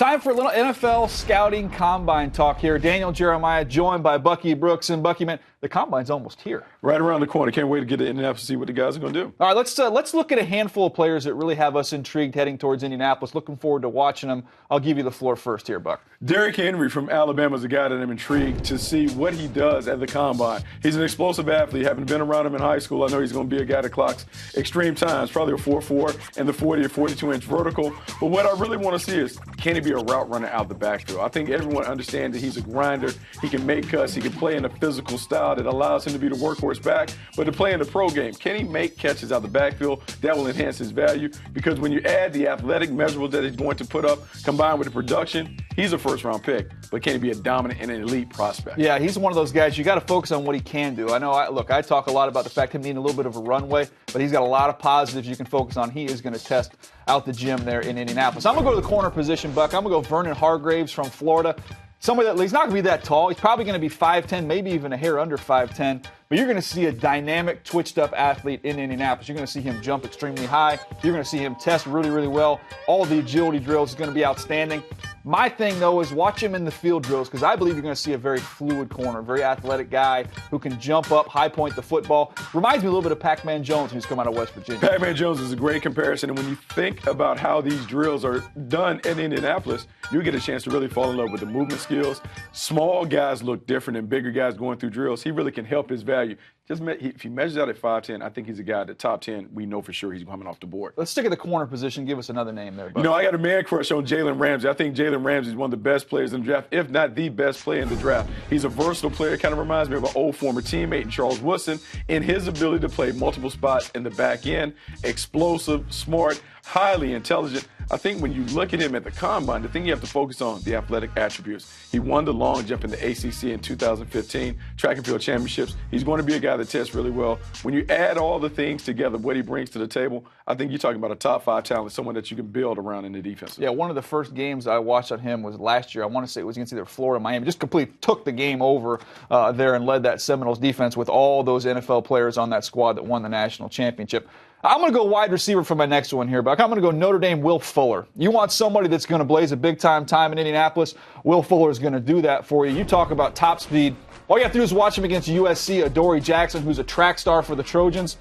Time for a little NFL scouting combine talk here. Daniel Jeremiah joined by Bucky Brooks. And Bucky, man, the combine's almost here. Right around the corner. Can't wait to get to Indianapolis to see what the guys are going to do. All right, let's look at a handful of players that really have us intrigued heading towards Indianapolis. Looking forward to watching them. I'll give you the floor first here, Buck. Derrick Henry from Alabama is a guy that I'm intrigued to see what he does at the combine. He's an explosive athlete. Having been around him in high school, I know he's going to be a guy that clocks extreme times, probably a 4.4 and the 40 or 42-inch vertical. But what I really want to see is, can he be a route runner out the backfield? I think everyone understands that he's a grinder. He can make cuts. He can play in a physical style that allows him to be the workhorse back. But to play in the pro game, can he make catches out the backfield? That will enhance his value, because when you add the athletic measurables that he's going to put up combined with the production, he's a first-round pick. But can he be a dominant and an elite prospect? Yeah, he's one of those guys you got to focus on what he can do. I know, I talk a lot about the fact him needing a little bit of a runway, but he's got a lot of positives you can focus on. He is going to test out the gym there in Indianapolis. I'm going to go to the corner position, Buck. I'm going to go Vernon Hargreaves from Florida. Somebody that he's not going to be that tall. He's probably going to be 5'10", maybe even a hair under 5'10". But you're going to see a dynamic, twitched-up athlete in Indianapolis. You're going to see him jump extremely high. You're going to see him test really, really well. All the agility drills is going to be outstanding. My thing, though, is watch him in the field drills, because I believe you're going to see a very fluid corner, very athletic guy who can jump up, high point the football. Reminds me a little bit of Pac-Man Jones, who's come out of West Virginia. Pac-Man Jones is a great comparison, and when you think about how these drills are done in Indianapolis, you get a chance to really fall in love with the movement skills. Small guys look different than bigger guys going through drills. He really can help his value. If he measures out at 5'10", I think he's a guy at the top 10. We know for sure he's coming off the board. Let's stick at the corner position. Give us another name there, Buck. I got a man crush on Jalen Ramsey. I think Jalen Ramsey is one of the best players in the draft, if not the best player in the draft. He's a versatile player. Kind of reminds me of an old former teammate, Charles Woodson, in his ability to play multiple spots in the back end. Explosive, smart, highly intelligent. I think when you look at him at the combine, the thing you have to focus on, the athletic attributes. He won the long jump in the ACC in 2015, track and field championships. He's going to be a guy that tests really well. When you add all the things together, what he brings to the table, I think you're talking about a top 5 talent, someone that you can build around in the defense. Yeah, one of the first games I watched on him was last year. I want to say it was against either Florida or Miami. Just completely took the game over there and led that Seminoles defense with all those NFL players on that squad that won the national championship. I'm going to go wide receiver for my next one here, Buck. I'm going to go Notre Dame Will Fuller. You want somebody that's going to blaze a big-time time in Indianapolis, Will Fuller is going to do that for you. You talk about top speed. All you have to do is watch him against USC, Adoree Jackson, who's a track star for the Trojans.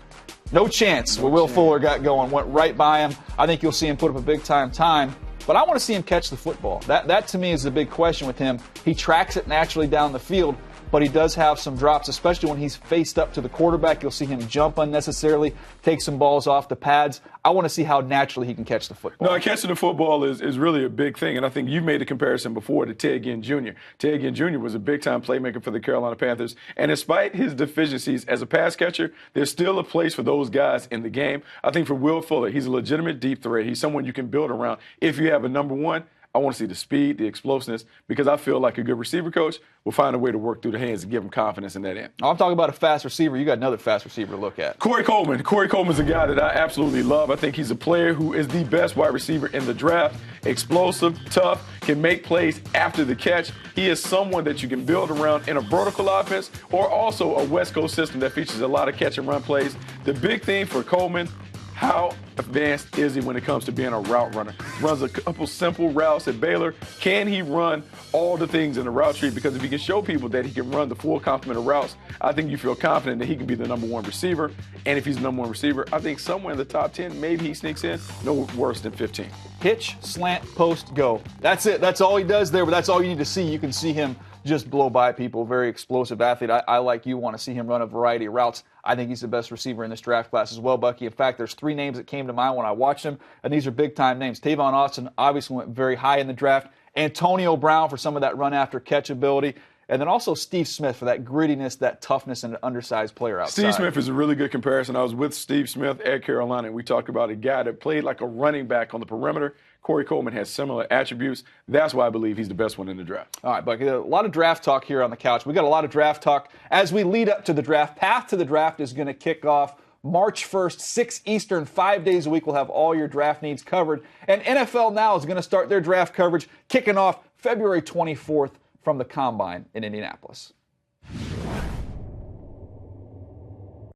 No chance where Will Fuller got going. Went right by him. I think you'll see him put up a big-time time. But I want to see him catch the football. That to me is the big question with him. He tracks it naturally down the field, but he does have some drops, especially when he's faced up to the quarterback. You'll see him jump unnecessarily, take some balls off the pads. I want to see how naturally he can catch the football. No, catching the football is really a big thing, and I think you've made a comparison before to Ted Ginn Jr. Ted Ginn Jr. was a big-time playmaker for the Carolina Panthers, and despite his deficiencies as a pass catcher, there's still a place for those guys in the game. I think for Will Fuller, he's a legitimate deep threat. He's someone you can build around. If you have a number one, I want to see the speed, the explosiveness, because I feel like a good receiver coach will find a way to work through the hands and give him confidence in that end. I'm talking about a fast receiver. You got another fast receiver to look at. Coleman. Coleman's a guy that I absolutely love. I think he's a player who is the best wide receiver in the draft. Explosive, tough, can make plays after the catch. He is someone that you can build around in a vertical offense or also a West Coast system that features a lot of catch and run plays. The big thing for Coleman, how advanced is he when it comes to being a route runner? Runs a couple simple routes at Baylor. Can he run all the things in the route tree? Because if he can show people that he can run the full complement of routes, I think you feel confident that he can be the number one receiver. And if he's the number one receiver, I think somewhere in the top 10, maybe he sneaks in, no worse than 15. Hitch, slant, post, go. That's it. That's all he does there, but that's all you need to see. You can see him just blow by people. Very explosive athlete. I like you, want to see him run a variety of routes. I think he's the best receiver in this draft class as well, Bucky. In fact, there's 3 names that came to mind when I watched him, and these are big-time names. Tavon Austin obviously went very high in the draft. Antonio Brown for some of that run-after-catch ability. And then also Steve Smith for that grittiness, that toughness, and an undersized player outside. Steve Smith is a really good comparison. I was with Steve Smith at Carolina, and we talked about a guy that played like a running back on the perimeter. Corey Coleman has similar attributes. That's why I believe he's the best one in the draft. All right, Bucky, a lot of draft talk here on the couch. We got a lot of draft talk as we lead up to the draft. Path to the draft is going to kick off March 1st, 6 Eastern, 5 days a week. We'll have all your draft needs covered. And NFL Now is going to start their draft coverage, kicking off February 24th from the Combine in Indianapolis.